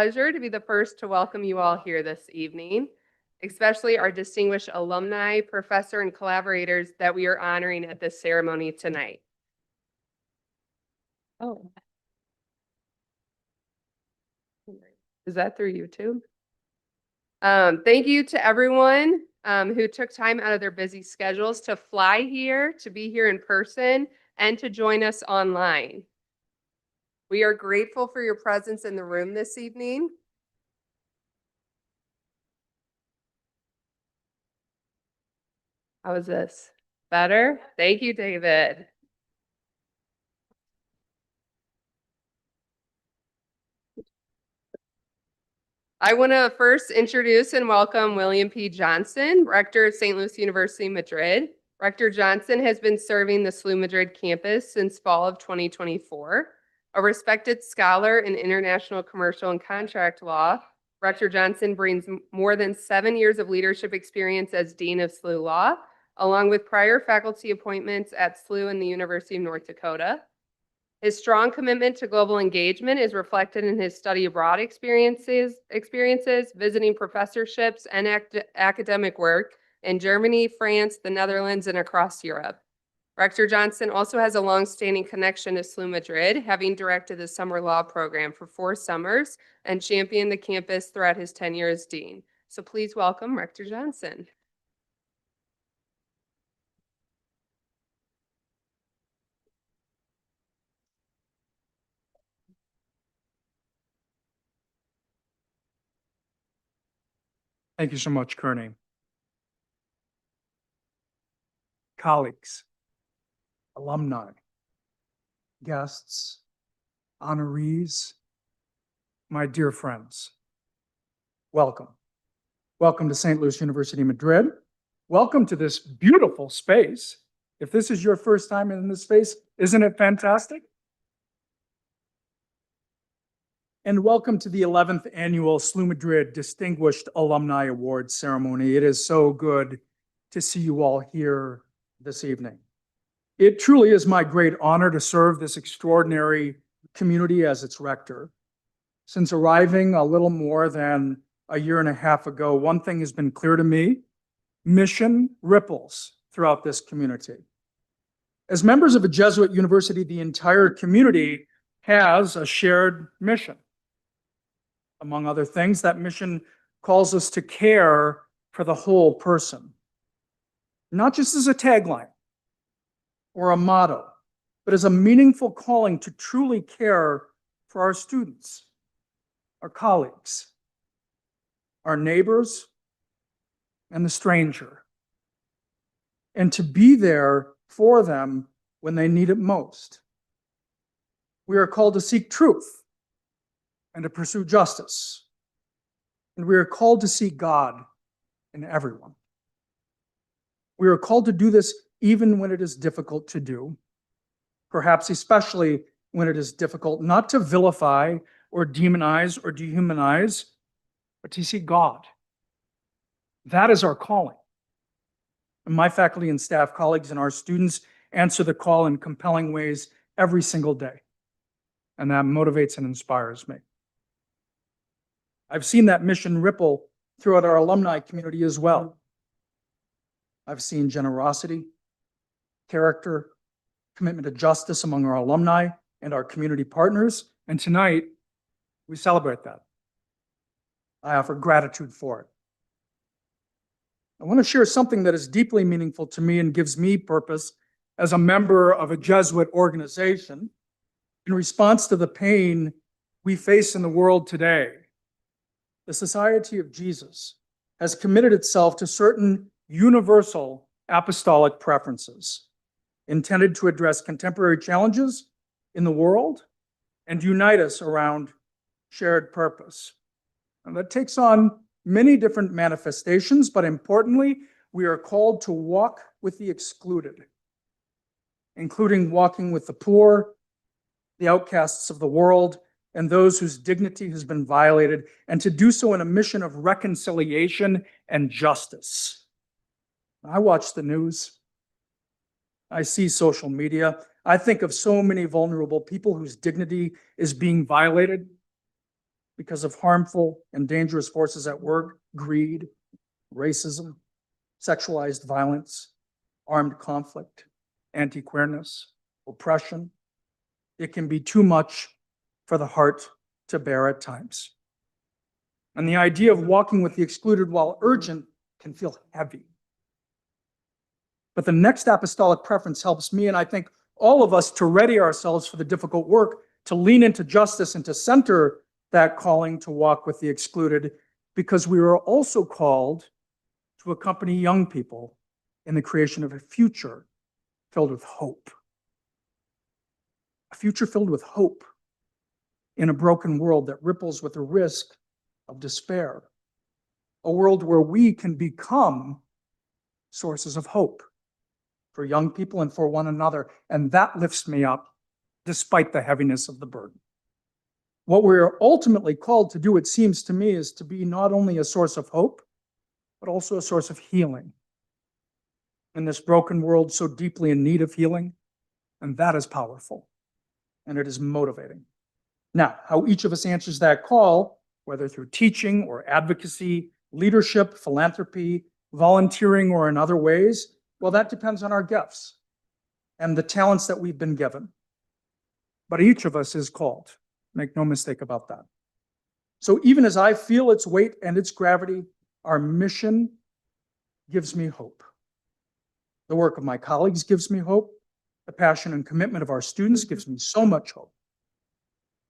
Pleasure to be the first to welcome you all here this evening, especially our distinguished alumni, professor, and collaborators that we are honoring at this ceremony tonight. Oh. Is that through YouTube? Thank you to everyone who took time out of their busy schedules to fly here, to be here in person, and to join us online. We are grateful for your presence in the room this evening. How is this? Better? Thank you, David. I want to first introduce and welcome William P. Johnson, Rector of St. Louis University, Madrid. Rector Johnson has been serving the SLU Madrid campus since fall of 2024. A respected scholar in international commercial and contract law, Rector Johnson brings more than 7 years of leadership experience as Dean of SLU Law, along with prior faculty appointments at SLU and the University of North Dakota. His strong commitment to global engagement is reflected in his study abroad experiences, visiting professorships, and academic work in Germany, France, the Netherlands, and across Europe. Rector Johnson also has a long-standing connection to SLU Madrid, having directed the summer law program for 4 summers and championed the campus throughout his tenure as dean. So please welcome Rector Johnson. Thank you so much, Kearney. Colleagues, alumni, guests, honorees, my dear friends, welcome. Welcome to St. Louis University, Madrid. Welcome to this beautiful space. If this is your first time in this space, isn't it fantastic? And welcome to the 11th annual SLU Madrid Distinguished Alumni Awards ceremony. It is so good to see you all here this evening. It truly is my great honor to serve this extraordinary community as its rector. Since arriving a little more than a year and a half ago, one thing has been clear to me: mission ripples throughout this community. As members of a Jesuit university, the entire community has a shared mission. Among other things, that mission calls us to care for the whole person, not just as a tagline or a motto, but as a meaningful calling to truly care for our students, our colleagues, our neighbors, and the stranger, and to be there for them when they need it most. We are called to seek truth and to pursue justice. And we are called to seek God in everyone. We are called to do this even when it is difficult to do, perhaps especially when it is difficult not to vilify or demonize or dehumanize, but to seek God. That is our calling. And my faculty and staff colleagues and our students answer the call in compelling ways every single day. And that motivates and inspires me. I've seen that mission ripple throughout our alumni community as well. I've seen generosity, character, commitment to justice among our alumni and our community partners. And tonight, we celebrate that. I offer gratitude for it. I want to share something that is deeply meaningful to me and gives me purpose as a member of a Jesuit organization in response to the pain we face in the world today. The Society of Jesus has committed itself to certain universal apostolic preferences intended to address contemporary challenges in the world and unite us around shared purpose. And that takes on many different manifestations, but importantly, we are called to walk with the excluded, including walking with the poor, the outcasts of the world, and those whose dignity has been violated, and to do so in a mission of reconciliation and justice. I watch the news. I see social media. I think of so many vulnerable people whose dignity is being violated. because of harmful and dangerous forces at work, greed, racism, sexualized violence, armed conflict, anti-queerness, oppression. It can be too much for the heart to bear at times. And the idea of walking with the excluded, while urgent, can feel heavy. But the next apostolic preference helps me, and I think all of us, to ready ourselves for the difficult work, to lean into justice and to center that calling to walk with the excluded, because we are also called to accompany young people in the creation of a future filled with hope. A future filled with hope in a broken world that ripples with the risk of despair. A world where we can become sources of hope for young people and for one another. And that lifts me up despite the heaviness of the burden. What we're ultimately called to do, it seems to me, is to be not only a source of hope, but also a source of healing in this broken world so deeply in need of healing. And that is powerful, and it is motivating. Now, how each of us answers that call, whether through teaching or advocacy, leadership, philanthropy, volunteering, or in other ways, well, that depends on our gifts and the talents that we've been given. But each of us is called. Make no mistake about that. So even as I feel its weight and its gravity, our mission gives me hope. The work of my colleagues gives me hope. The passion and commitment of our students gives me so much hope.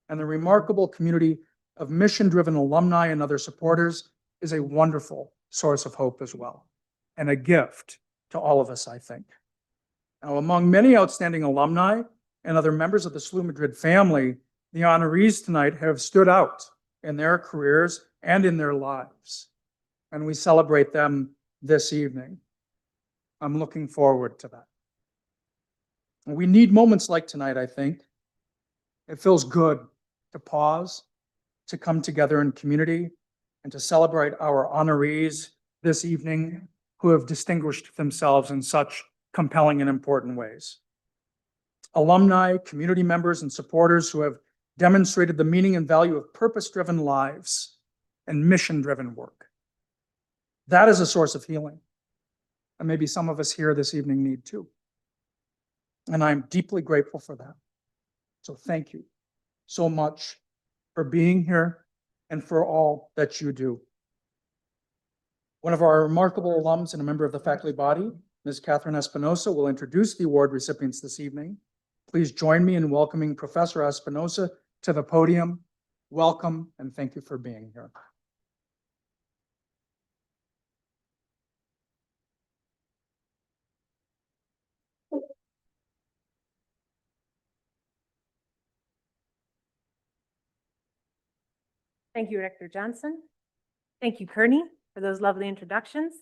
And the remarkable community of mission-driven alumni and other supporters is a wonderful source of hope as well, and a gift to all of us, I think. Now, among many outstanding alumni and other members of the SLU Madrid family, the honorees tonight have stood out in their careers and in their lives, and we celebrate them this evening. I'm looking forward to that. And we need moments like tonight, I think. It feels good to pause, to come together in community, and to celebrate our honorees this evening who have distinguished themselves in such compelling and important ways. Alumni, community members, and supporters who have demonstrated the meaning and value of purpose-driven lives and mission-driven work. That is a source of healing. And maybe some of us here this evening need too. And I'm deeply grateful for that. So thank you so much for being here and for all that you do. One of our remarkable alums and a member of the faculty body, Ms. Catherine Espinosa, will introduce the award recipients this evening. Please join me in welcoming Professor Espinosa to the podium. Welcome, and thank you for being here. Thank you, Rector Johnson. Thank you, Kearney, for those lovely introductions.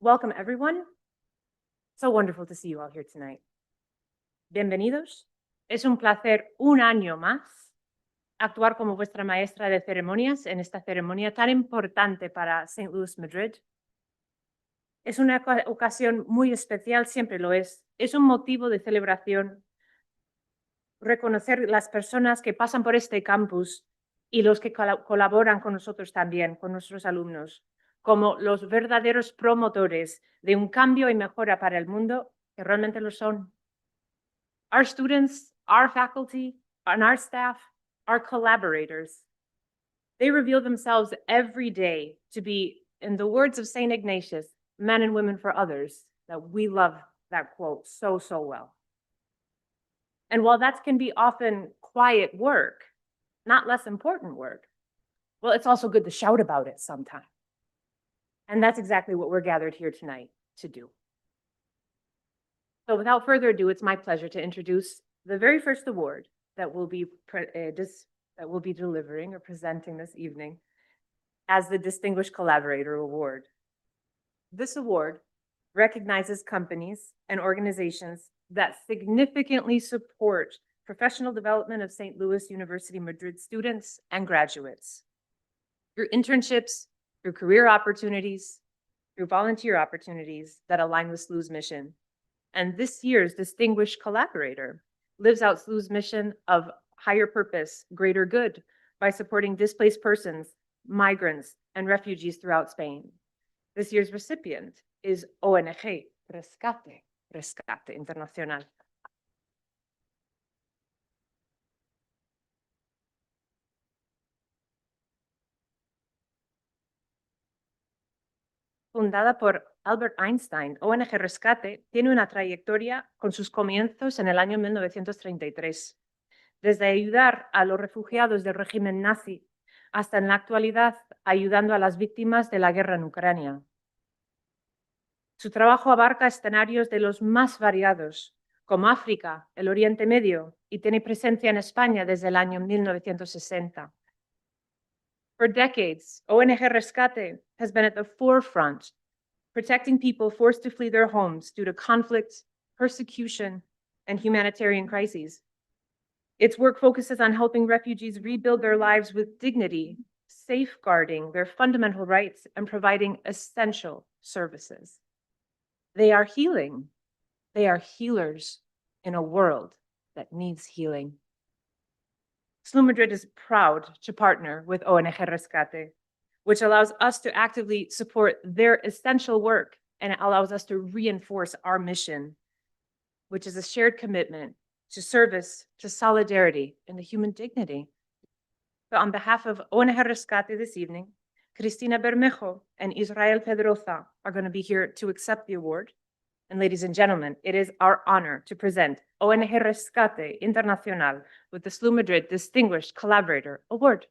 Welcome, everyone. So wonderful to see you all here tonight. Bienvenidos. Es un placer un año más actuar como vuestra maestra de ceremonias en esta ceremonia tan importante para St. Louis, Madrid. Es una ocasión muy especial, siempre lo es. Es un motivo de celebración reconocer las personas que pasan por este campus y los que colaboran con nosotros también, con nuestros alumnos, como los verdaderos promotores de un cambio y mejora para el mundo, que realmente lo son. Our students, our faculty, and our staff are collaborators. They reveal themselves every day to be, in the words of St. Ignatius, men and women for others. That we love that quote so, so well. And while that can be often quiet work, not less important work, well, it's also good to shout about it sometime. And that's exactly what we're gathered here tonight to do. So without further ado, it's my pleasure to introduce the very first award that we'll be delivering or presenting this evening as the Distinguished Collaborator Award. This award recognizes companies and organizations that significantly support professional development of St. Louis University Madrid students and graduates through internships, through career opportunities, through volunteer opportunities that align with SLU's mission. And this year's Distinguished Collaborator lives out SLU's mission of higher purpose, greater good by supporting displaced persons, migrants, and refugees throughout Spain. This year's recipient is ONG Rescate Internacional. Fundada por Albert Einstein, ONG Rescate tiene una trayectoria con sus comienzos en el año 1933. Desde ayudar a los refugiados del régimen nazi hasta en la actualidad ayudando a las víctimas de la guerra en Ucrania. Su trabajo abarca escenarios de los más variados, como África, el Oriente Medio, y tiene presencia en España desde el año 1960. For decades, ONG Rescate has been at the forefront, protecting people forced to flee their homes due to conflict, persecution, and humanitarian crises. Its work focuses on helping refugees rebuild their lives with dignity, safeguarding their fundamental rights, and providing essential services. They are healing. They are healers in a world that needs healing. SLU Madrid is proud to partner with ONG Rescate, which allows us to actively support their essential work and it allows us to reinforce our mission, which is a shared commitment to service, to solidarity, and to human dignity. So on behalf of ONG Rescate this evening, Cristina Bermejo and Israel Pedroza are going to be here to accept the award. And ladies and gentlemen, it is our honor to present ONG Rescate Internacional with the SLU Madrid Distinguished Collaborator Award.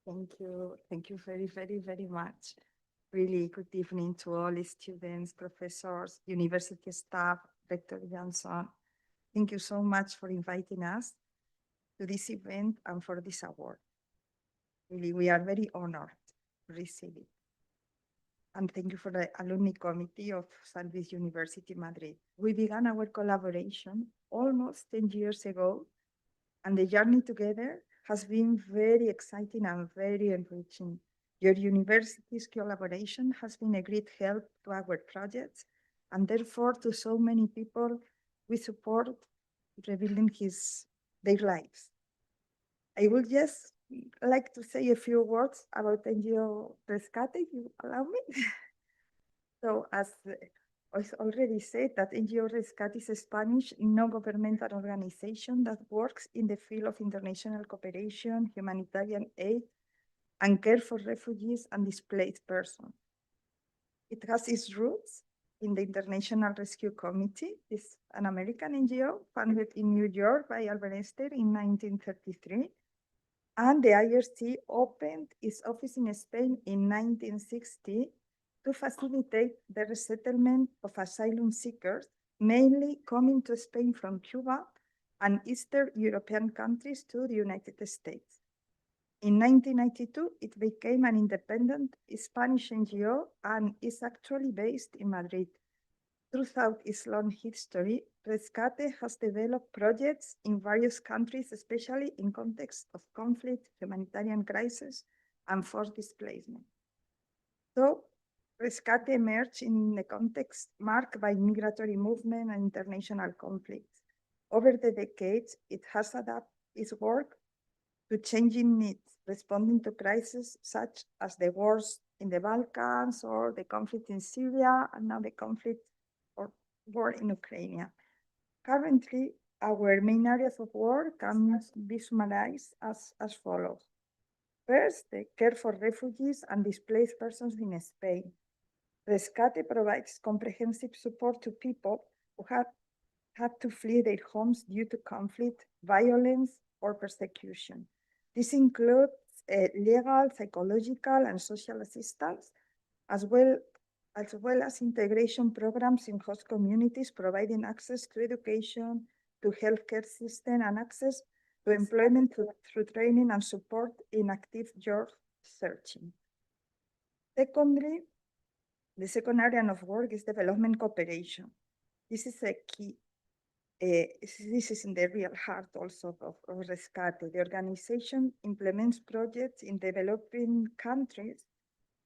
Thank you very much. Really good evening to all the students, professors, university staff, Rector Johnson. Thank you so much for inviting us to this event and for this award. Really, we are very honored to receive it. And thank you for the Alumni Committee of San Luis University, Madrid. We began our collaboration almost 10 years ago, and the journey together has been very exciting and very enriching. Your university's collaboration has been a great help to our projects and therefore to so many people we support rebuilding their lives. I would just like to say a few words about NGO Rescate, if you allow me. So as I already said, that NGO Rescate is a Spanish non-governmental organization that works in the field of international cooperation, humanitarian aid, and care for refugees and displaced persons. It has its roots in the International Rescue Committee. It's an American NGO founded in New York by Albert Einstein in 1933. And the IRC opened its office in Spain in 1960 to facilitate the resettlement of asylum seekers, mainly coming to Spain from Cuba and Eastern European countries to the United States. In 1992, it became an independent Spanish NGO and is actually based in Madrid. Throughout its long history, Rescate has developed projects in various countries, especially in context of conflict, humanitarian crisis, and forced displacement. So, Rescate emerged in a context marked by migratory movement and international conflicts. Over the decades, it has adapted its work to changing needs, responding to crises such as the wars in the Balkans or the conflict in Syria, and now the conflict or war in Ukraine. Currently, our main areas of work can be summarized as follows. First, the care for refugees and displaced persons in Spain. Rescate provides comprehensive support to people who have had to flee their homes due to conflict, violence, or persecution. This includes legal, psychological, and social assistance, as well as integration programs in host communities, providing access to education, to healthcare system, and access to employment through training and support in active job searching. Secondly, the second area of work is development cooperation. This is a key. This is in the real heart also of Rescate. The organization implements projects in developing countries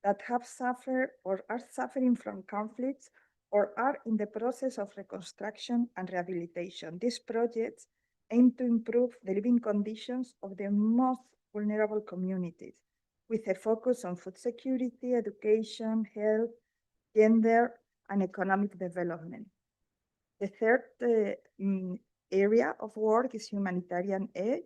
that have suffered or are suffering from conflicts or are in the process of reconstruction and rehabilitation. These projects aim to improve the living conditions of the most vulnerable communities, with a focus on food security, education, health, gender, and economic development. The third area of work is humanitarian aid.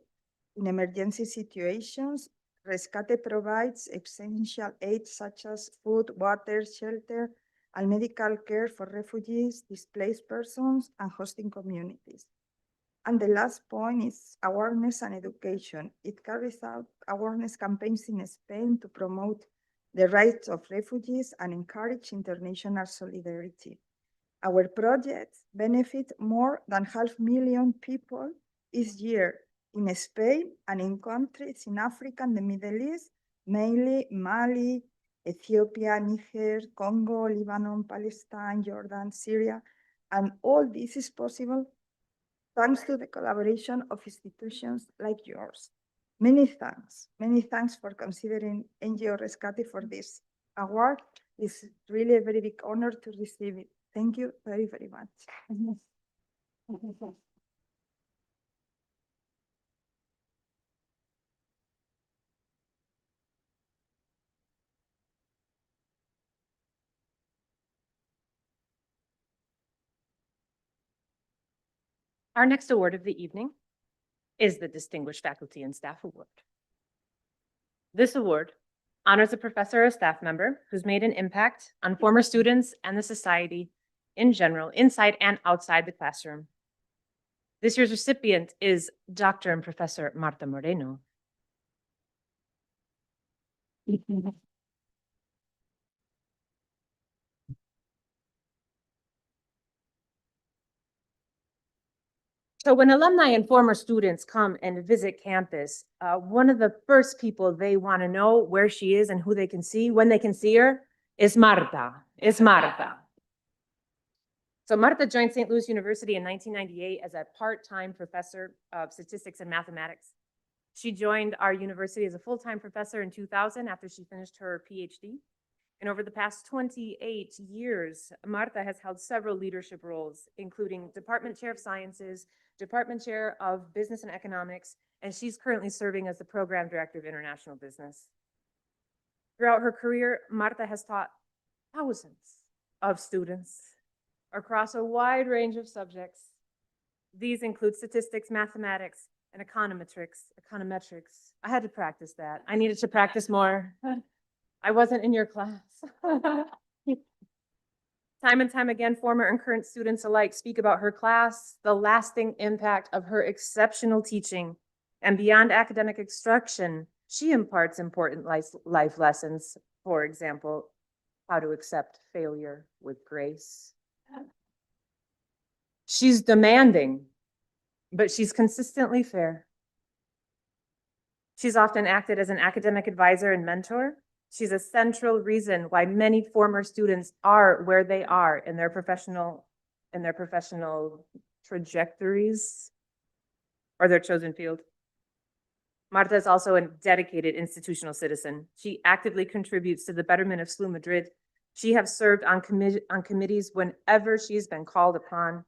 In emergency situations, Rescate provides essential aid such as food, water, shelter, and medical care for refugees, displaced persons, and hosting communities. And the last point is awareness and education. It carries out awareness campaigns in Spain to promote the rights of refugees and encourage international solidarity. Our projects benefit more than 500,000 people each year in Spain and in countries in Africa and the Middle East, mainly Mali, Ethiopia, Niger, Congo, Lebanon, Palestine, Jordan, Syria, and all this is possible thanks to the collaboration of institutions like yours. Many thanks for considering NGO Rescate for this award. It's really a very big honor to receive it. Thank you very, very much. Our next award of the evening is the Distinguished Faculty and Staff Award. This award honors a professor or staff member who's made an impact on former students and the society in general, inside and outside the classroom. This year's recipient is Dr. and Professor Marta Moreno. So when alumni and former students come and visit campus, one of the first people they want to know where she is and who they can see, when they can see her, is Marta. It's Marta. So Marta joined St. Louis University in 1998 as a part-time professor of statistics and mathematics. She joined our university as a full-time professor in 2000 after she finished her PhD. And over the past 28 years, Marta has held several leadership roles, including Department Chair of Sciences, Department Chair of Business and Economics, and she's currently serving as the Program Director of International Business. Throughout her career, Marta has taught thousands of students across a wide range of subjects. These include statistics, mathematics, and econometrics. I had to practice that. I needed to practice more. I wasn't in your class. Time and time again, former and current students alike speak about her class, the lasting impact of her exceptional teaching, and beyond academic instruction, she imparts important life lessons. For example, how to accept failure with grace. She's demanding, but she's consistently fair. She's often acted as an academic advisor and mentor. She's a central reason why many former students are where they are in their professional trajectories or their chosen field. Marta is also a dedicated institutional citizen. She actively contributes to the betterment of SLU Madrid. She has served on committees whenever she's been called upon.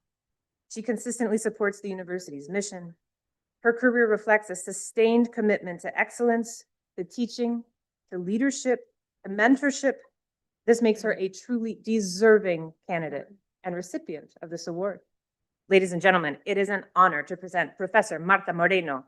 She consistently supports the university's mission. Her career reflects a sustained commitment to excellence, to teaching, to leadership, and mentorship. This makes her a truly deserving candidate and recipient of this award. Ladies and gentlemen, it is an honor to present Professor Marta Moreno.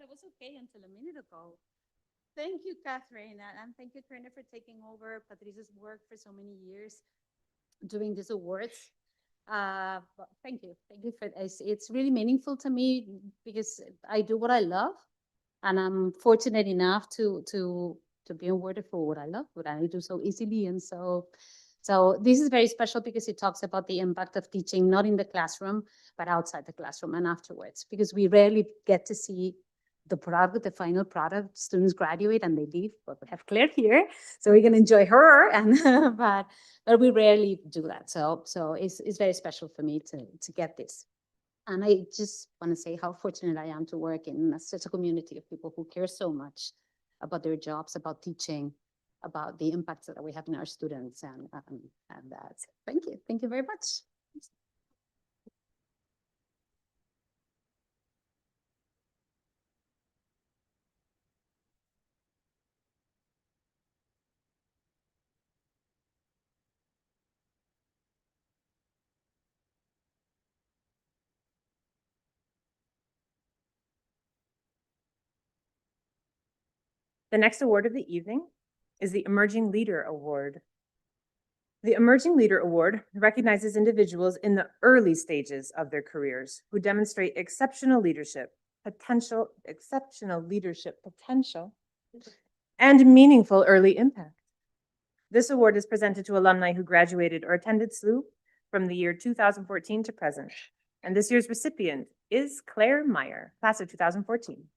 I was okay until a minute ago. Thank you, Catherine, and thank you, Trina, for taking over Patricia's work for so many years doing these awards. But thank you for this. It's really meaningful to me because I do what I love, and I'm fortunate enough to be awarded for what I love, what I do so easily, and so this is very special because it talks about the impact of teaching, not in the classroom, but outside the classroom and afterwards, because we rarely get to see the product, the final product. Students graduate and they leave, but we have Claire here, so we can enjoy her, and but we rarely do that. So it's very special for me to get this. And I just want to say how fortunate I am to work in such a community of people who care so much about their jobs, about teaching, about the impacts that we have in our students, and that. Thank you very much. The next award of the evening is the Emerging Leader Award. The Emerging Leader Award recognizes individuals in the early stages of their careers who demonstrate exceptional leadership potential, and meaningful early impact. This award is presented to alumni who graduated or attended SLU from the year 2014 to present. And this year's recipient is Claire Meyer, class of 2014.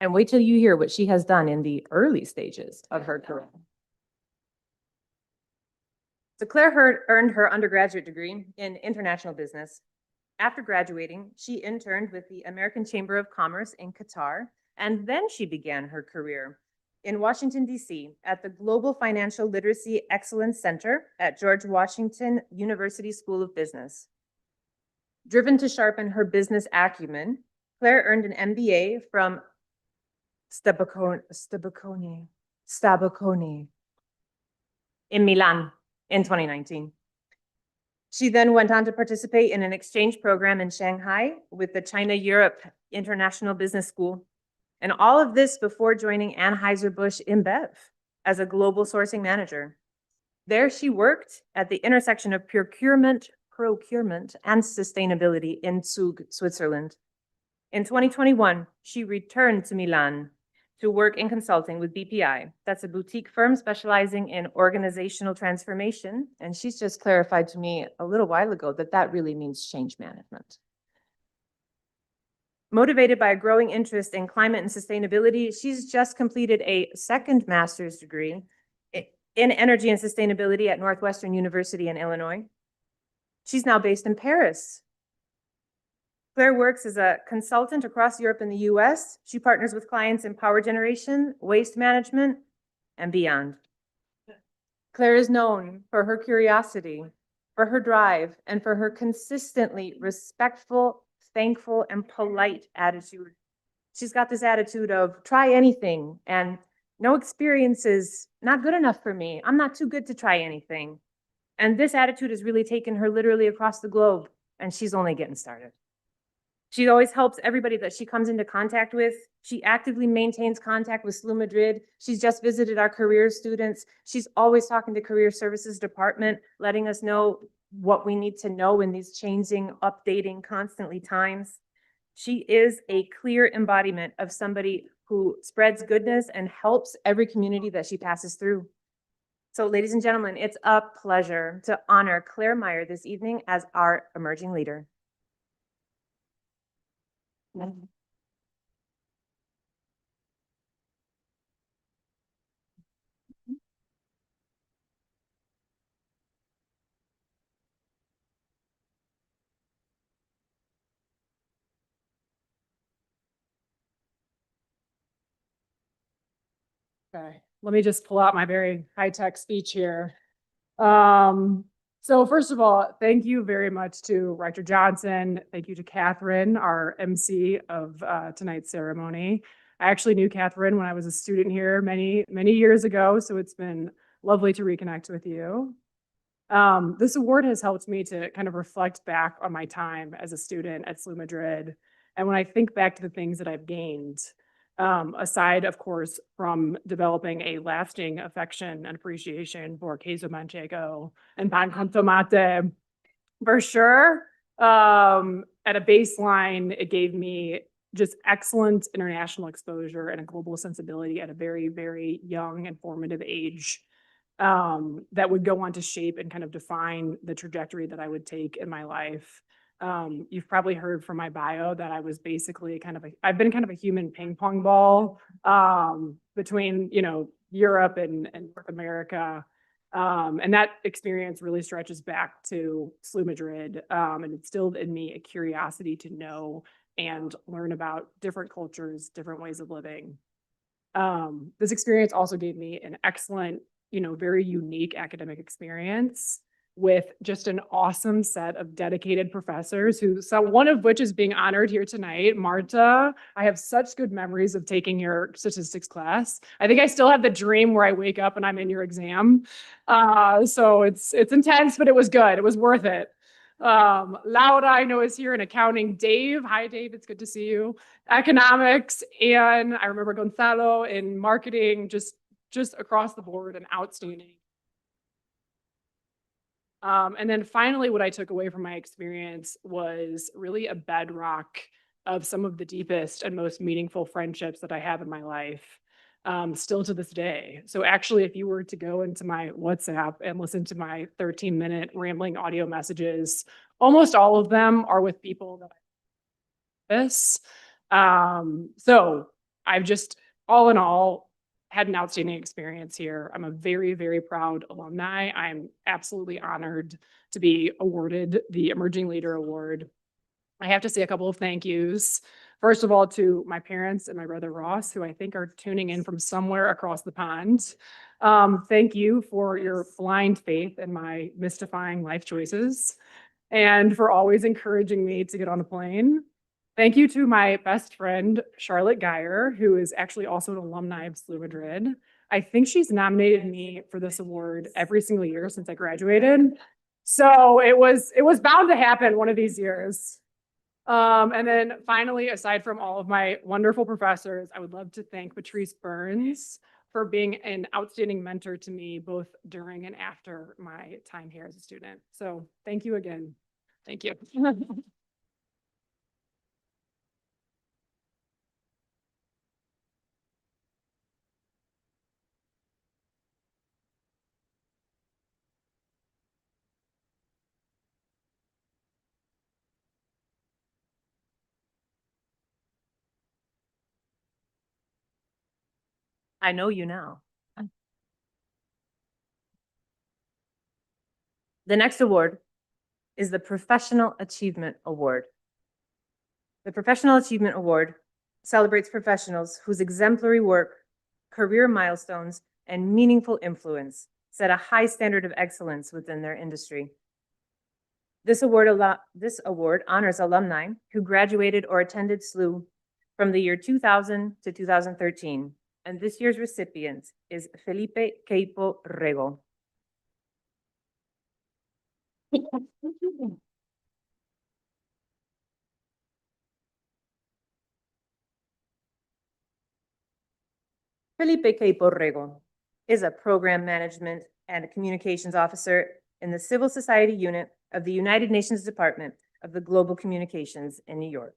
And wait till you hear what she has done in the early stages of her career. So Claire earned her undergraduate degree in international business. After graduating, she interned with the American Chamber of Commerce in Qatar, and then she began her career in Washington, D.C. at the Global Financial Literacy Excellence Center at George Washington University School of Business. Driven to sharpen her business acumen, Claire earned an MBA from Stabaconi in Milan in 2019. She then went on to participate in an exchange program in Shanghai with the China-Europe International Business School. And all of this before joining Anheuser-Busch InBev as a global sourcing manager. There she worked at the intersection of procurement, and sustainability in Zug, Switzerland. In 2021, she returned to Milan to work in consulting with BPI. That's a boutique firm specializing in organizational transformation. And she's just clarified to me a little while ago that that really means change management. Motivated by a growing interest in climate and sustainability, she's just completed a second master's degree in energy and sustainability at Northwestern University in Illinois. She's now based in Paris. Claire works as a consultant across Europe and the US. She partners with clients in power generation, waste management, and beyond. Claire is known for her curiosity, for her drive, and for her consistently respectful, thankful, and polite attitude. She's got this attitude of try anything, and no experience is not good enough for me. I'm not too good to try anything. And this attitude has really taken her literally across the globe, and she's only getting started. She always helps everybody that she comes into contact with. She actively maintains contact with SLU Madrid. She's just visited our career students. She's always talking to Career Services Department, letting us know what we need to know in these changing, updating, constantly times. She is a clear embodiment of somebody who spreads goodness and helps every community that she passes through. So, ladies and gentlemen, it's a pleasure to honor Claire Meyer this evening as our emerging leader. Okay, let me just pull out my very high-tech speech here. So first of all, thank you very much to Rector Johnson. Thank you to Catherine, our MC of tonight's ceremony. I actually knew Catherine when I was a student here many years ago, so it's been lovely to reconnect with you. This award has helped me to kind of reflect back on my time as a student at SLU Madrid. And when I think back to the things that I've gained, aside, of course, from developing a lasting affection and appreciation for queso manchego and pan con tomate, for sure, at a baseline, it gave me just excellent international exposure and a global sensibility at a very, very young and formative age, that would go on to shape and kind of define the trajectory that I would take in my life. You've probably heard from my bio that I was basically I've been kind of a human ping pong ball, between, Europe and North America. And that experience really stretches back to SLU Madrid, and instilled in me a curiosity to know and learn about different cultures, different ways of living. This experience also gave me an excellent, very unique academic experience with just an awesome set of dedicated professors one of which is being honored here tonight, Marta. I have such good memories of taking your statistics class. I think I still have the dream where I wake up and I'm in your exam. So it's intense, but it was good. It was worth it. Laura, I know, is here in accounting. Dave, hi Dave, it's good to see you. Economics, and I remember Gonzalo in marketing, just across the board and outstanding. And then finally, what I took away from my experience was really a bedrock of some of the deepest and most meaningful friendships that I have in my life, still to this day. So actually, if you were to go into my WhatsApp and listen to my 13-minute rambling audio messages, almost all of them are with people that I miss. So I've just, all in all, had an outstanding experience here. I'm a very, very proud alumni. I'm absolutely honored to be awarded the Emerging Leader Award. I have to say a couple of thank yous. First of all, to my parents and my brother Ross, who I think are tuning in from somewhere across the pond. Thank you for your blind faith in my mystifying life choices and for always encouraging me to get on a plane. Thank you to my best friend, Charlotte Geyer, who is actually also an alumni of SLU Madrid. I think she's nominated me for this award every single year since I graduated. So it was bound to happen one of these years. And then finally, aside from all of my wonderful professors, I would love to thank Patrice Burns for being an outstanding mentor to me, both during and after my time here as a student. So thank you again. Thank you. I know you now. The next award is the Professional Achievement Award. The Professional Achievement Award celebrates professionals whose exemplary work, career milestones, and meaningful influence set a high standard of excellence within their industry. This award honors alumni who graduated or attended SLU from the year 2000 to 2013, and this year's recipient is Felipe Queipo Rego. Felipe Queipo Rego is a program management and communications officer in the Civil Society Unit of the United Nations Department of the Global Communications in New York.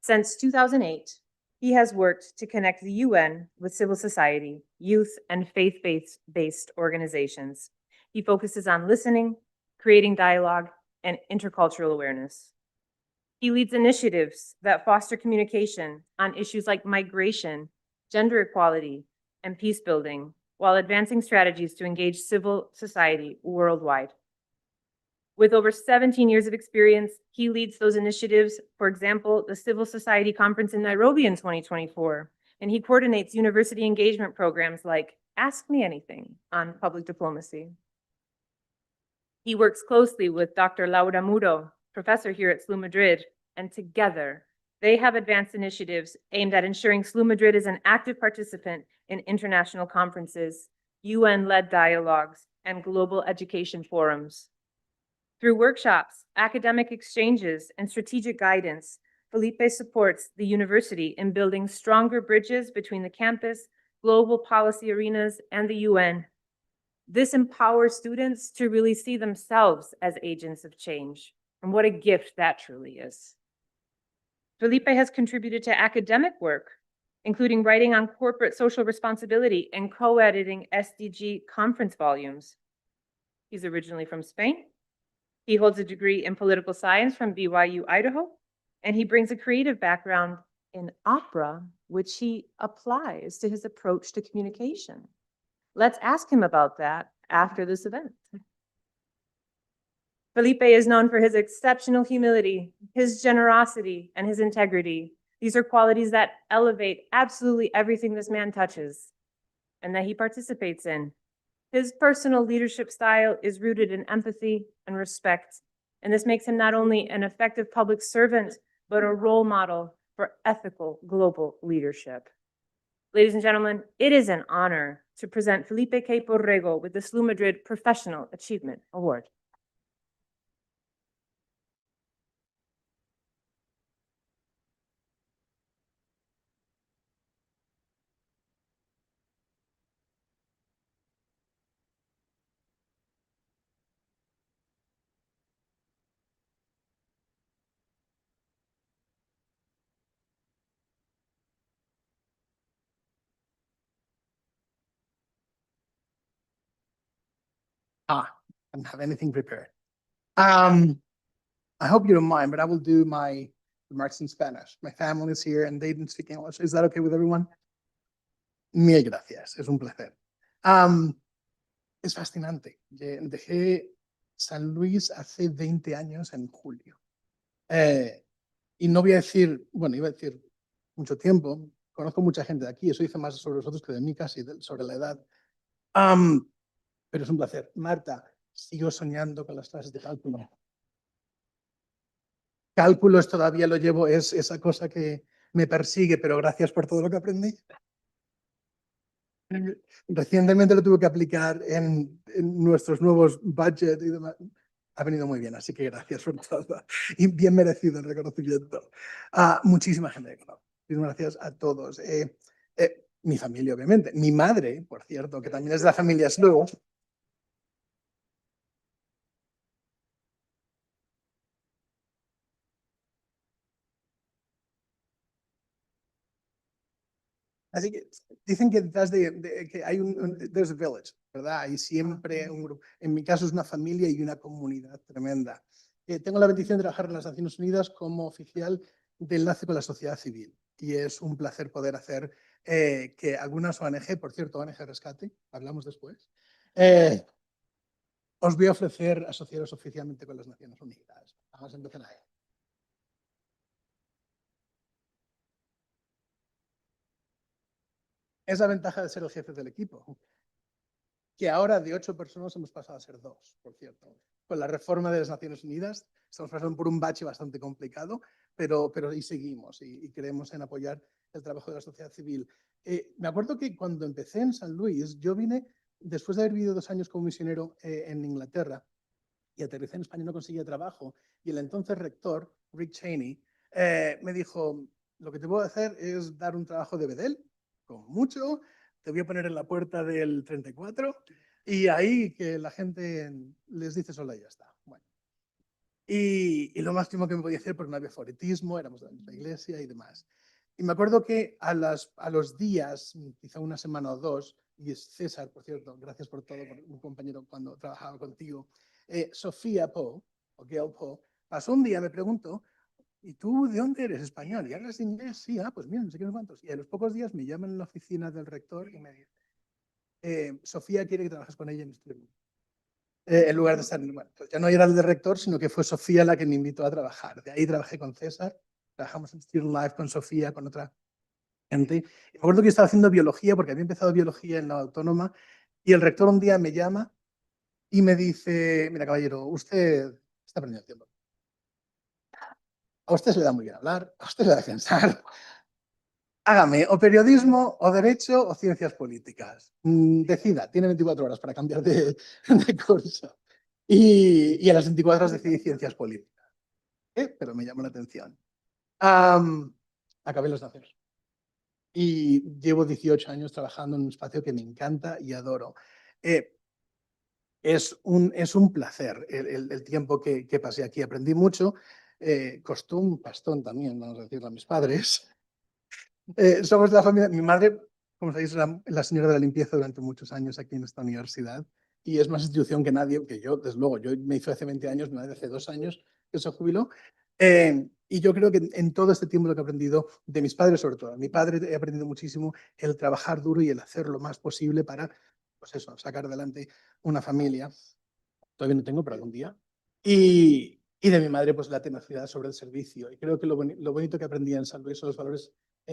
Since 2008, he has worked to connect the UN with civil society, youth, and faith-based organizations. He focuses on listening, creating dialogue, and intercultural awareness. He leads initiatives that foster communication on issues like migration, gender equality, and peace building, while advancing strategies to engage civil society worldwide. With over 17 years of experience, he leads those initiatives, for example, the Civil Society Conference in Nairobi in 2024, and he coordinates university engagement programs like Ask Me Anything on public diplomacy. He works closely with Dr. Laura Muro, professor here at SLU Madrid, and together they have advanced initiatives aimed at ensuring SLU Madrid is an active participant in international conferences, UN-led dialogues, and global education forums. Through workshops, academic exchanges, and strategic guidance, Felipe supports the university in building stronger bridges between the campus, global policy arenas, and the UN. This empowers students to really see themselves as agents of change, and what a gift that truly is. Felipe has contributed to academic work, including writing on corporate social responsibility and co-editing SDG conference volumes. He's originally from Spain. He holds a degree in political science from BYU, Idaho, and he brings a creative background in opera, which he applies to his approach to communication. Let's ask him about that after this event. Felipe is known for his exceptional humility, his generosity, and his integrity. These are qualities that elevate absolutely everything this man touches and that he participates in. His personal leadership style is rooted in empathy and respect, and this makes him not only an effective public servant, but a role model for ethical global leadership. Ladies and gentlemen, it is an honor to present Felipe K. Borrego with the SLU Madrid Professional Achievement Award. I don't have anything prepared. I hope you don't mind, but I will do my remarks in Spanish. My family is here and they didn't speak English. Is that okay with everyone? Mil gracias, es un placer. Es fascinante. Dejé San Luis hace 20 años en julio. Y no voy a decir, bueno, iba a decir mucho tiempo. Conozco mucha gente de aquí, eso dice más sobre vosotros que de mí casi, sobre la edad. Pero es un placer. Marta, sigo soñando con las clases de cálculo. Cálculos todavía lo llevo, es esa cosa que me persigue, pero gracias por todo lo que aprendí. Recientemente lo tuve que aplicar en nuestros nuevos budgets y demás. Ha venido muy bien, así que gracias por todo. Y bien merecido el reconocimiento. Muchísima gente que conozco. Muchísimas gracias a todos. Mi familia, obviamente. Mi madre, por cierto, que también es de la familia SLU. Así que dicen que detrás que hay there's a village, ¿verdad? Hay siempre un grupo. En mi caso es una familia y una comunidad tremenda. Tengo la bendición de trabajar en las Naciones Unidas como oficial de enlace con la sociedad civil. Y es un placer poder hacer que algunas ONG, por cierto, ONG Rescate, hablamos después, os voy a ofrecer asociaros oficialmente con las Naciones Unidas. Vamos a empezar ahí. Es la ventaja de ser el jefe del equipo, que ahora de 8 personas hemos pasado a ser 2, por cierto. Con la reforma de las Naciones Unidas estamos pasando por un bache bastante complicado, pero ahí seguimos y creemos en apoyar el trabajo de la sociedad civil. Me acuerdo que cuando empecé en San Luis, yo vine, después de haber vivido 2 años como misionero en Inglaterra, y aterricé en España y no conseguía trabajo, y el entonces rector, Rick Cheney, me dijo, lo que te puedo hacer es dar un trabajo de bedel, con mucho, te voy a poner en la puerta del 34 y ahí que la gente les dice sola y ya está. Bueno. Y lo máximo que me podía hacer, porque no había favoritismo, éramos de la misma iglesia y demás. Y me acuerdo que a los días, quizá una semana o 2, y es César, por cierto, gracias por todo, por un compañero cuando trabajaba contigo, Sofía Poe, o Gail Poe, pasó un día, me preguntó, ¿y tú de dónde eres? ¿Español? ¿Y hablas inglés? Sí, pues mira, no sé qué no cuántos. Y a los pocos días me llaman en la oficina del rector y me dice, Sofía quiere que trabajes con ella en SLU. En lugar de estar, bueno, pues ya no era el de rector, sino que fue Sofía la que me invitó a trabajar. De ahí trabajé con César, trabajamos en Student Life con Sofía, con otra gente. Y me acuerdo que yo estaba haciendo biología, porque había empezado biología en la autónoma, y el rector un día me llama y me dice, mira caballero, usted está perdiendo el tiempo. A usted se le da muy bien hablar, a usted le da pensar. Hágame o periodismo, o derecho, o ciencias políticas. Decida, tiene 24 horas para cambiar de, de curso. Y a las 24 horas decidí ciencias políticas. Pero me llamó la atención. Acabé los nacios. Y llevo 18 años trabajando en un espacio que me encanta y adoro. Es un placer el tiempo que pasé aquí. Aprendí mucho. Costó un pastón también, vamos a decirlo a mis padres. Somos la familia, mi madre, como sabéis, era la señora de la limpieza durante muchos años aquí en esta universidad y es más institución que nadie, que yo, desde luego, yo me hice hace 20 años, mi madre hace 2 años que se jubiló. Y yo creo que en todo este tiempo lo que he aprendido de mis padres, sobre todo, de mi padre he aprendido muchísimo el trabajar duro y el hacer lo más posible para, pues eso, sacar adelante una familia. Todavía no tengo, pero algún día. Y de mi madre, pues la tenacidad sobre el servicio. Y creo que lo bonito que aprendí en San Luis son los valores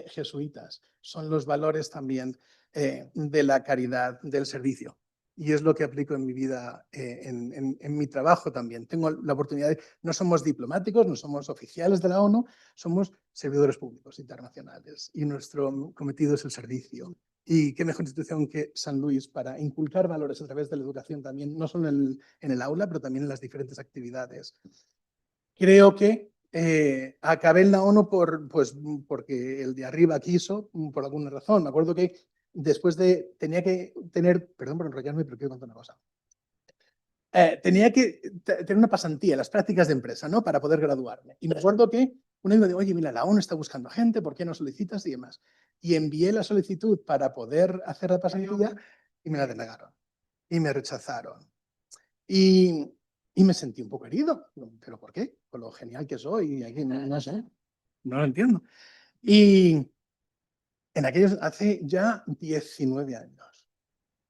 jesuitas, son los valores también de la caridad, del servicio. Y es lo que aplico en mi vida, en mi trabajo también. Tengo la oportunidad de, no somos diplomáticos, no somos oficiales de la ONU, somos servidores públicos internacionales y nuestro cometido es el servicio. Y qué mejor institución que San Luis para inculcar valores a través de la educación también, no solo en el aula, pero también en las diferentes actividades. Creo que acabé en la ONU porque el de arriba quiso, por alguna razón. Me acuerdo que después tenía que tener, perdón por enrollarme, pero quiero contar una cosa. Tenía que tener una pasantía en las prácticas de empresa, ¿no? Para poder graduarme. Y me acuerdo que uno me dijo, oye, mira, la ONU está buscando gente, ¿por qué no solicitas? Y demás. Y envié la solicitud para poder hacer la pasantía y me la denegaron. Y me rechazaron. Y, y me sentí un poco herido. ¿Pero por qué? Por lo genial que soy. Y aquí no sé. No lo entiendo. Y en aquellos, hace ya 19 años,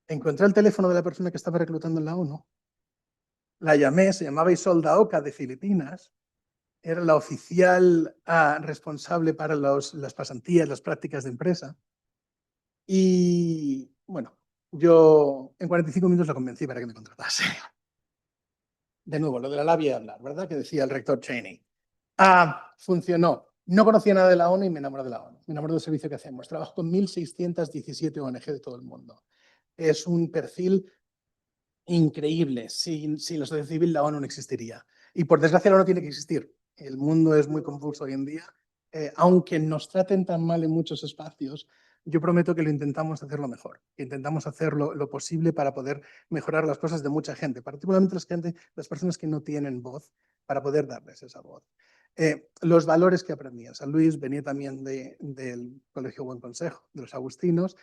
encontré el teléfono de la persona que estaba reclutando en la ONU. La llamé, se llamaba Isolda Oca de Filipinas, era la oficial responsable para las pasantías, las prácticas de empresa. Y bueno, yo en 45 minutos la convencí para que me contratase. De nuevo, lo de la labia de hablar, ¿verdad? Que decía el rector Cheney. Funcionó. No conocía nada de la ONU y me enamoré de la ONU. Me enamoré del servicio que hacemos. Trabajo con 1.617 ONG de todo el mundo. Es un perfil increíble. Sin la sociedad civil, la ONU no existiría. Y por desgracia, la ONU tiene que existir. El mundo es muy confuso hoy en día. Aunque nos traten tan mal en muchos espacios, yo prometo que lo intentamos hacerlo mejor. Que intentamos hacer lo posible para poder mejorar las cosas de mucha gente, particularmente las personas que no tienen voz, para poder darles esa voz. Los valores que aprendí en San Luis, venía también del Colegio Buen Consejo, de los agustinos,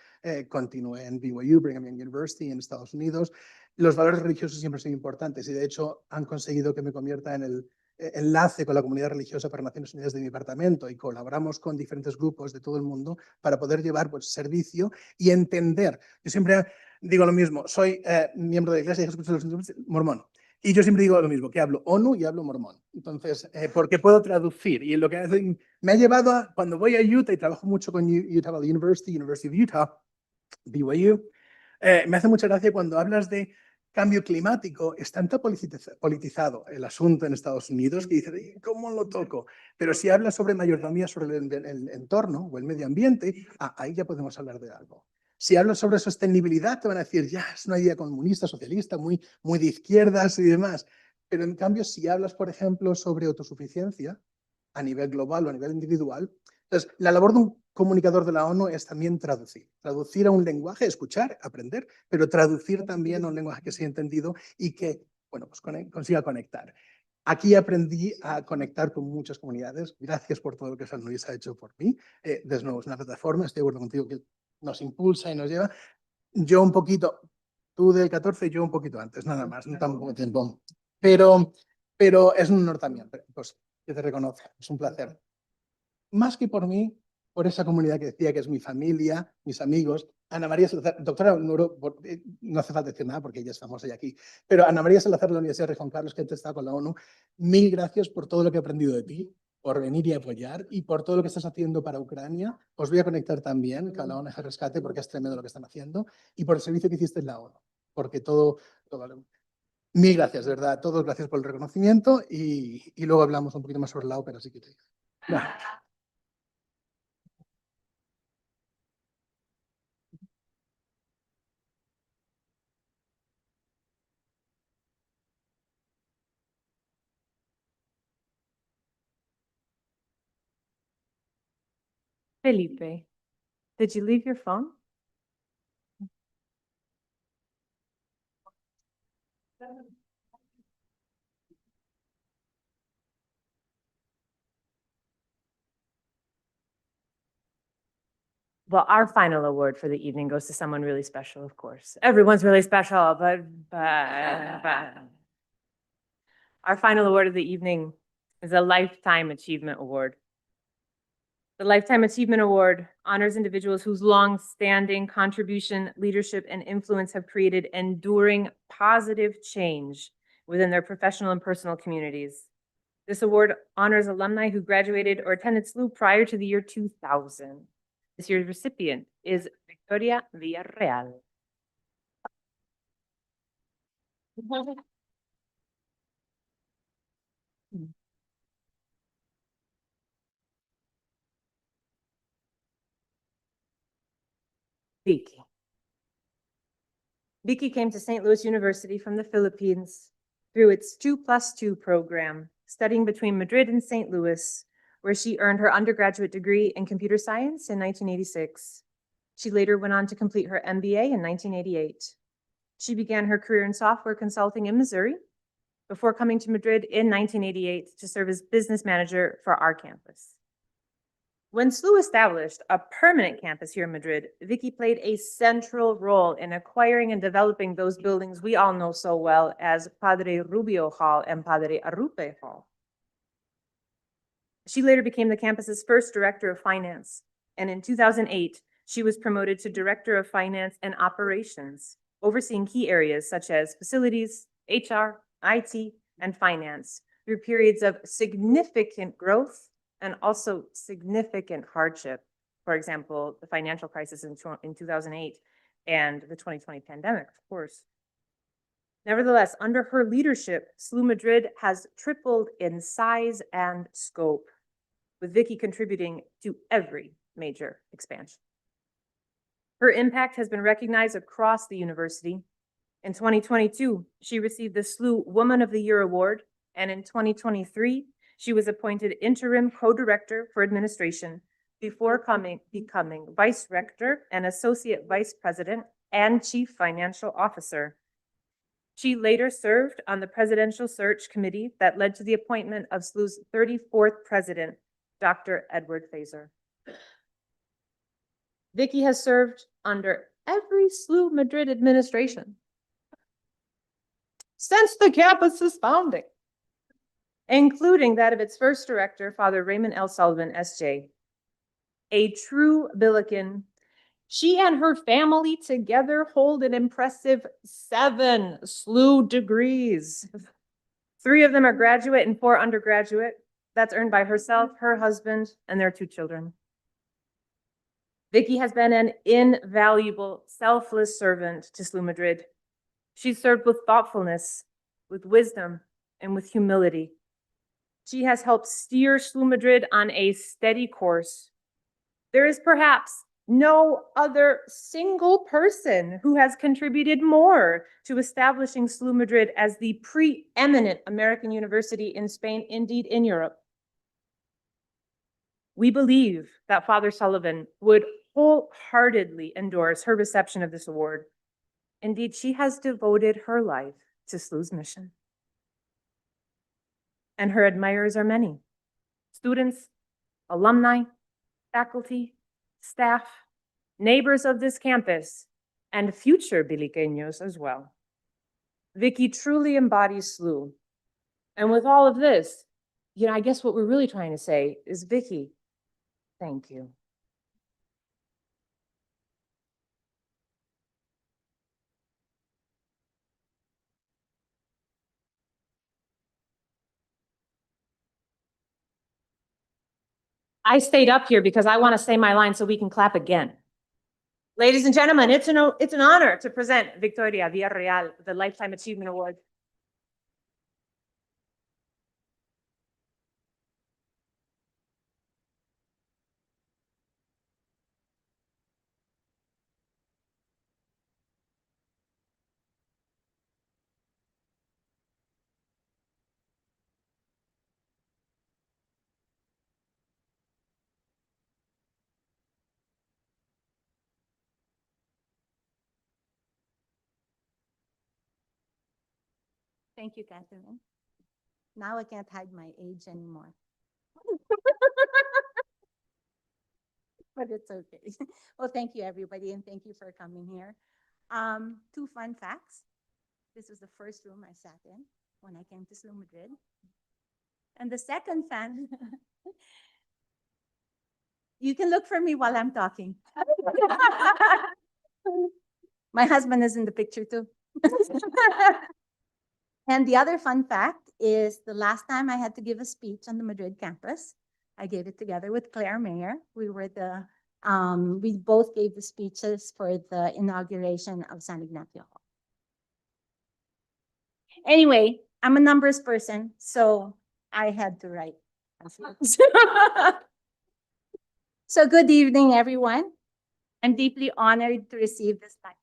continué en BYU, Brigham Young University, en Estados Unidos. Los valores religiosos siempre son importantes y de hecho han conseguido que me convierta en el enlace con la comunidad religiosa para Naciones Unidas de mi departamento y colaboramos con diferentes grupos de todo el mundo para poder llevar pues, servicio y entender. Yo siempre digo lo mismo, soy miembro de la Iglesia mormón. Y yo siempre digo lo mismo, que hablo ONU y hablo mormón. Entonces, porque puedo traducir. Y lo que me ha llevado a, cuando voy a Utah y trabajo mucho con Utah Valley University, University of Utah, BYU, me hace mucha gracia cuando hablas de cambio climático, es tan politizado el asunto en Estados Unidos que dices, ¿cómo lo toco? Pero si hablas sobre mayordomía sobre el entorno o el medio ambiente, ahí ya podemos hablar de algo. Si hablas sobre sostenibilidad, te van a decir, ya, es una idea comunista, socialista, muy de izquierdas y demás. Pero en cambio, si hablas, por ejemplo, sobre autosuficiencia a nivel global o a nivel individual, entonces, la labor de un comunicador de la ONU es también traducir. Traducir a un lenguaje, escuchar, aprender, pero traducir también a un lenguaje que sea entendido y que, bueno, pues consiga conectar. Aquí aprendí a conectar con muchas comunidades. Gracias por todo lo que San Luis ha hecho por mí. De nuevo, es una plataforma, estoy de acuerdo contigo, que nos impulsa y nos lleva. Yo un poquito, tú del 14, yo un poquito antes, nada más, no tan poco tiempo. Pero es un honor también, pues, que te reconozca, es un placer. Más que por mí, por esa comunidad que decía que es mi familia, mis amigos. Ana María Salazar, doctora Nuro, no hace falta decir nada porque ella es famosa ya aquí, pero Ana María Salazar de la Universidad de Rey Juan Carlos, que antes estaba con la ONU, mil gracias por todo lo que he aprendido de ti, por venir y apoyar y por todo lo que estás haciendo para Ucrania. Os voy a conectar también con la ONG Rescate porque es tremendo lo que están haciendo y por el servicio que hiciste en la ONU, porque todo mil gracias, de verdad, todos gracias por el reconocimiento y luego hablamos un poquito más sobre la ópera, si queréis. Bueno. Felipe, did you leave your phone? Well, our final award for the evening goes to someone really special, of course. Everyone's really special, but our final award of the evening is a Lifetime Achievement Award. The Lifetime Achievement Award honors individuals whose long-standing contribution, leadership, and influence have created enduring positive change within their professional and personal communities. This award honors alumni who graduated or attended SLU prior to the year 2000. This year's recipient is Victoria Villarreal. Vicky. Vicky came to St. Louis University from the Philippines through its 2+2 program, studying between Madrid and St. Louis, where she earned her undergraduate degree in computer science in 1986. She later went on to complete her MBA in 1988. She began her career in software consulting in Missouri before coming to Madrid in 1988 to serve as business manager for our campus. When SLU established a permanent campus here in Madrid, Vicky played a central role in acquiring and developing those buildings we all know so well as Padre Rubio Hall and Padre Arrupe Hall. She later became the campus's first director of finance, and in 2008, she was promoted to director of finance and operations, overseeing key areas such as facilities, HR, IT, and finance through periods of significant growth and also significant hardship. For example, the financial crisis in 2008 and the 2020 pandemic, of course. Nevertheless, under her leadership, SLU Madrid has tripled in size and scope, with Vicky contributing to every major expansion. Her impact has been recognized across the university. In 2022, she received the SLU Woman of the Year Award, and in 2023, she was appointed interim co-director for administration before becoming vice rector and associate vice president and chief financial officer. She later served on the presidential search committee that led to the appointment of SLU's 34th president, Dr. Edward Fazer. Vicky has served under every SLU Madrid administration since the campus's founding, including that of its first director, Father Raymond L. Sullivan, S.J. A true Billiken, she and her family together hold an impressive 7 SLU degrees. 3 of them are graduate and 4 undergraduate. That's earned by herself, her husband, and their 2 children. Vicky has been an invaluable, selfless servant to SLU Madrid. She's served with thoughtfulness, with wisdom, and with humility. She has helped steer SLU Madrid on a steady course. There is perhaps no other single person who has contributed more to establishing SLU Madrid as the preeminent American university in Spain, indeed in Europe. We believe that Father Sullivan would wholeheartedly endorse her reception of this award. Indeed, she has devoted her life to SLU's mission. And her admirers are many: students, alumni, faculty, staff, neighbors of this campus, and future Billiqueños as well. Vicky truly embodies SLU. And with all of this, I guess what we're really trying to say is, Vicky, thank you. I stayed up here because I want to say my line so we can clap again. Ladies and gentlemen, it's an honor to present Victoria Villarreal, the Lifetime Achievement Award. Thank you, Catherine. Now I can't hide my age anymore. But it's okay. Well, thank you, everybody, and thank you for coming here. Two fun facts. This was the first room I sat in when I came to SLU Madrid. And the second fan, you can look for me while I'm talking. My husband is in the picture too. And the other fun fact is the last time I had to give a speech on the Madrid campus, I gave it together with Claire Mayer. We both gave the speeches for the inauguration of San Ignacio Hall. Anyway, I'm a numbers person, so I had to write. So good evening, everyone. I'm deeply honored to receive this title.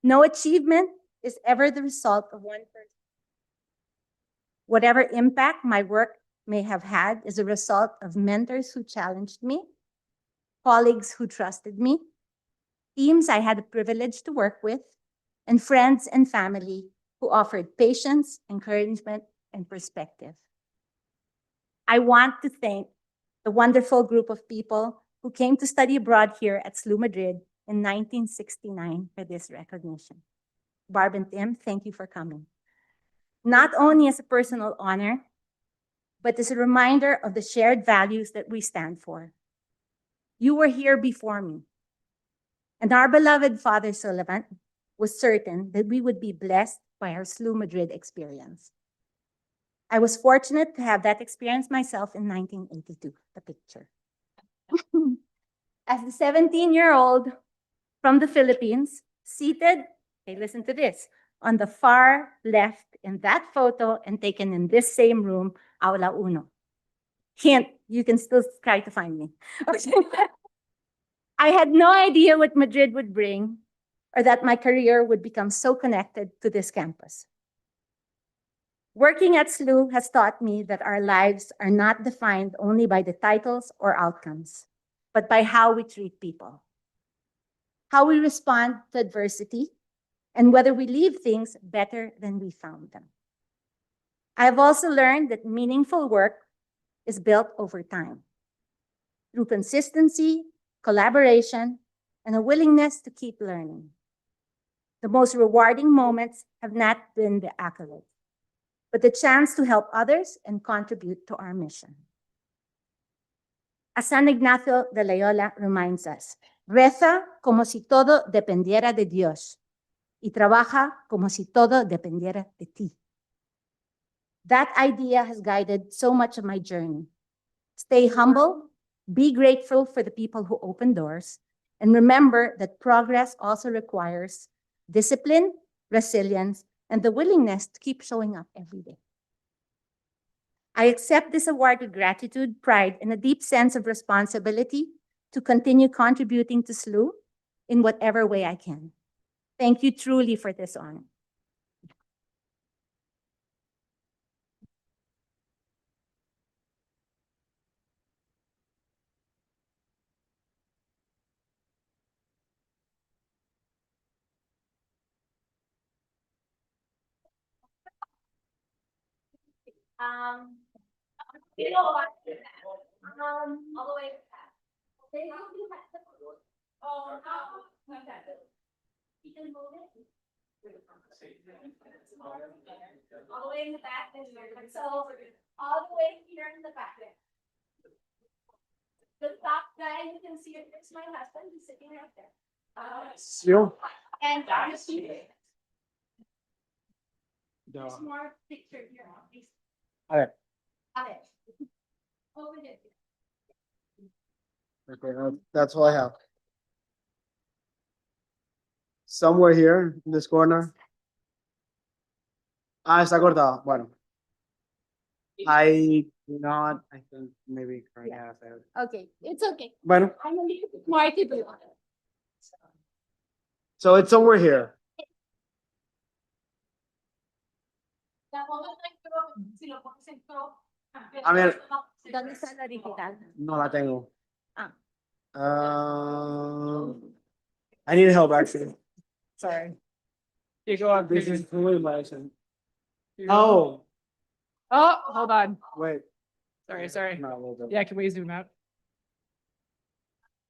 No achievement is ever the result of one person. Whatever impact my work may have had is a result of mentors who challenged me, colleagues who trusted me, teams I had the privilege to work with, and friends and family who offered patience, encouragement, and perspective. I want to thank the wonderful group of people who came to study abroad here at SLU Madrid in 1969 for this recognition. Barb and Tim, thank you for coming. Not only as a personal honor, but as a reminder of the shared values that we stand for. You were here before me, and our beloved Father Sullivan was certain that we would be blessed by our SLU Madrid experience. I was fortunate to have that experience myself in 1982, the picture. As the 17-year-old from the Philippines, seated, hey, listen to this, on the far left in that photo and taken in this same room, Aula Uno. Hint, you can still try to find me. Okay. I had no idea what Madrid would bring or that my career would become so connected to this campus. Working at SLU has taught me that our lives are not defined only by the titles or outcomes, but by how we treat people, how we respond to adversity, and whether we leave things better than we found them. I have also learned that meaningful work is built over time through consistency, collaboration, and a willingness to keep learning. The most rewarding moments have not been the accolades, but the chance to help others and contribute to our mission. As San Ignacio de Loyola reminds us, reza como si todo dependiera de Dios y trabaja como si todo dependiera de ti. That idea has guided so much of my journey. Stay humble, be grateful for the people who open doors, and remember that progress also requires discipline, resilience, and the willingness to keep showing up every day. I accept this award with gratitude, pride, and a deep sense of responsibility to continue contributing to SLU in whatever way I can. Thank you truly for this honor. You know what? All the way back. They don't do that. Oh, no. Okay. You can move it. All the way in the back, and so all the way here in the back. The top guy, you can see it, it's my husband, he's sitting right there. And there's more picture here. A ver. Over there. Okay, that's all I have. Somewhere here in this corner. Ah, está cortado. Bueno. I do not, I think maybe right now. Okay, it's okay. Bueno, I'm a little bit more to do. so it's somewhere here. A ver, ¿Dónde está la original? no la tengo. Ah. I need help actually. Sorry. You go on. This is fully licensed. You go. Oh, Oh, hold on. wait. Sorry. Not a little bit. Yeah, can we zoom out?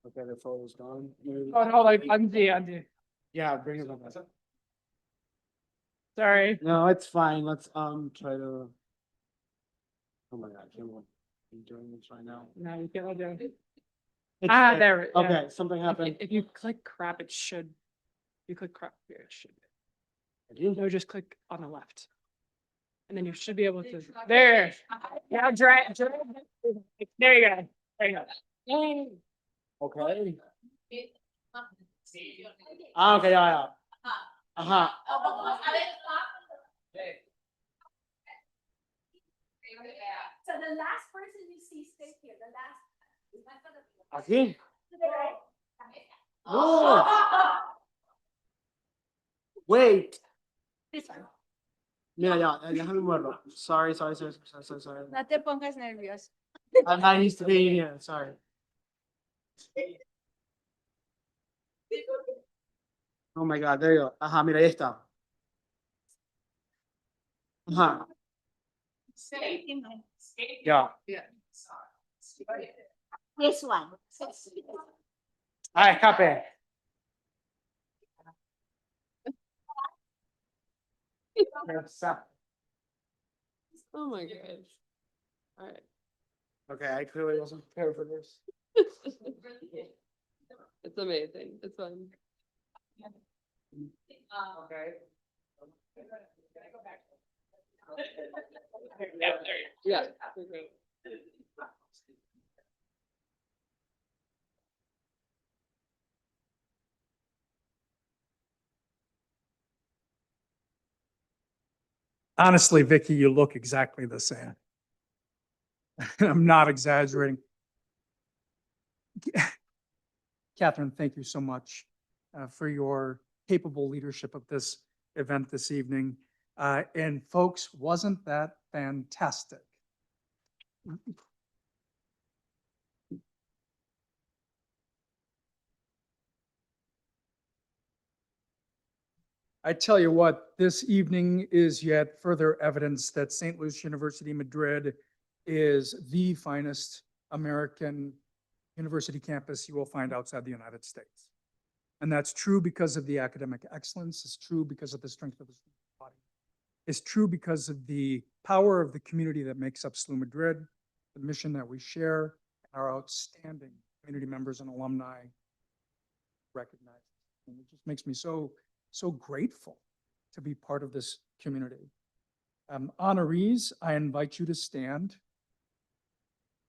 Okay, the photo's gone. Maybe- Oh, hold on, undo. Yeah, bring it up. Sorry. No, it's fine. Let's try to. Oh my God, I can't believe I'm doing this right now. No, you can't undo. It's Ah, fixed. there. yeah. Okay, something happened. If you click crap, it should. You click crap here, it should. You? No, just click on the left. And then you should be able to, there. Now drag. There you go. There you go. Yay. Okay. Ah, okay, yeah, yeah. Uh-huh. So the last person you see stay here, the last. Aquí. No. Wait. This one. Mira, ya, déjame moverlo. Sorry. No te pongas nervioso. I'm not used to being here, sorry. Oh my God, there you go. Ajá, mira, ahí está. Ajá, ya. This one. Ah, escape. Oh my gosh. All right. Okay, I clearly wasn't prepared for this. It's amazing. It's fun. Okay. Yeah. Honestly, Vicky, you look exactly the same. I'm not exaggerating. Catherine, thank you so much for your capable leadership of this event this evening. And folks, wasn't that fantastic? I tell you what, this evening is yet further evidence that St. Louis University Madrid is the finest American university campus you will find outside the United States. And that's true because of the academic excellence. It's true because of the strength of the student body. It's true because of the power of the community that makes up SLU Madrid, the mission that we share, and our outstanding community members and alumni recognized. And it just makes me so grateful to be part of this community. Honorees, I invite you to stand.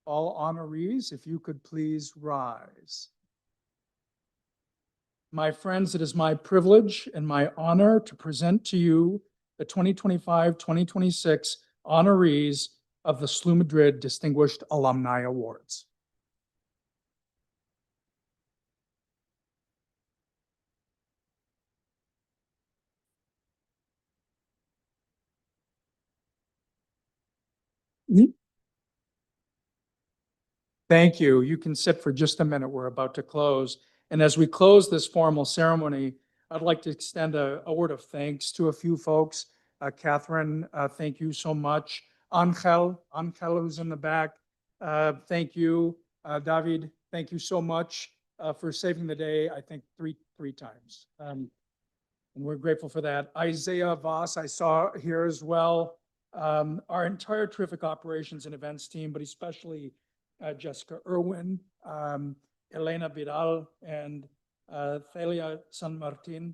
All honorees, if you could please rise. My friends, it is my privilege and my honor to present to you the 2025-2026 honorees of the SLU Madrid Distinguished Alumni Awards. Thank you. You can sit for just a minute. We're about to close. And as we close this formal ceremony, I'd like to extend a word of thanks to a few folks. Catherine, thank you so much. Angel, who's in the back, thank you. David, thank you so much for saving the day, I think three times. And we're grateful for that. Isaiah Voss, I saw here as well. Our entire terrific operations and events team, but especially Jessica Irwin, Elena Vidal, and Thalia San Martin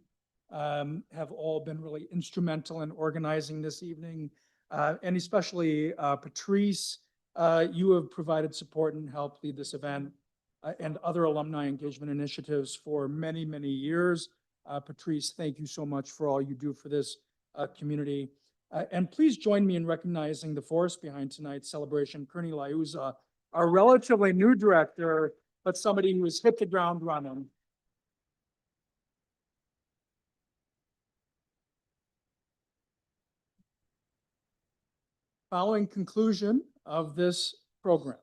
have all been really instrumental in organizing this evening. And especially Patrice, you have provided support and help lead this event and other alumni engagement initiatives for many, many years. Patrice, thank you so much for all you do for this community. And please join me in recognizing the force behind tonight's celebration, Kearney Liuza, our relatively new director, but somebody who has hit the ground running. Following conclusion of this program,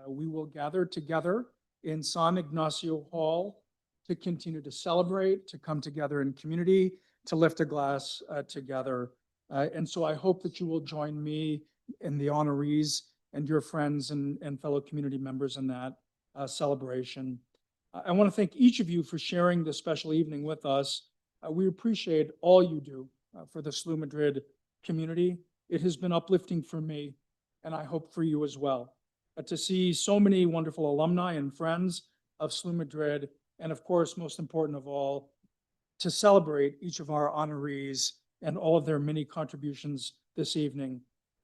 we will gather together in San Ignacio Hall to continue to celebrate, to come together in community, to lift a glass together. And so I hope that you will join me and the honorees and your friends and fellow community members in that celebration. I want to thank each of you for sharing this special evening with us. We appreciate all you do for the SLU Madrid community. It has been uplifting for me, and I hope for you as well. To see so many wonderful alumni and friends of SLU Madrid, and of course, most important of all, to celebrate each of our honorees and all of their many contributions this evening.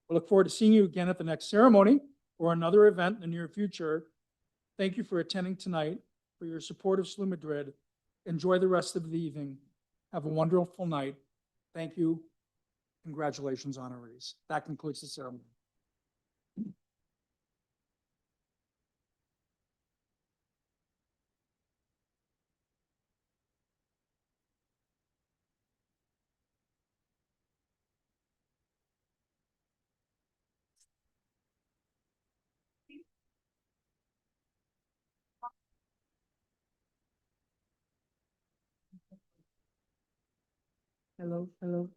We look forward to seeing you again at the next ceremony or another event in the near future. Thank you for attending tonight, for your support of SLU Madrid. Enjoy the rest of the evening. Have a wonderful night. Thank you. Congratulations, honorees. That concludes the ceremony. Hello, hello.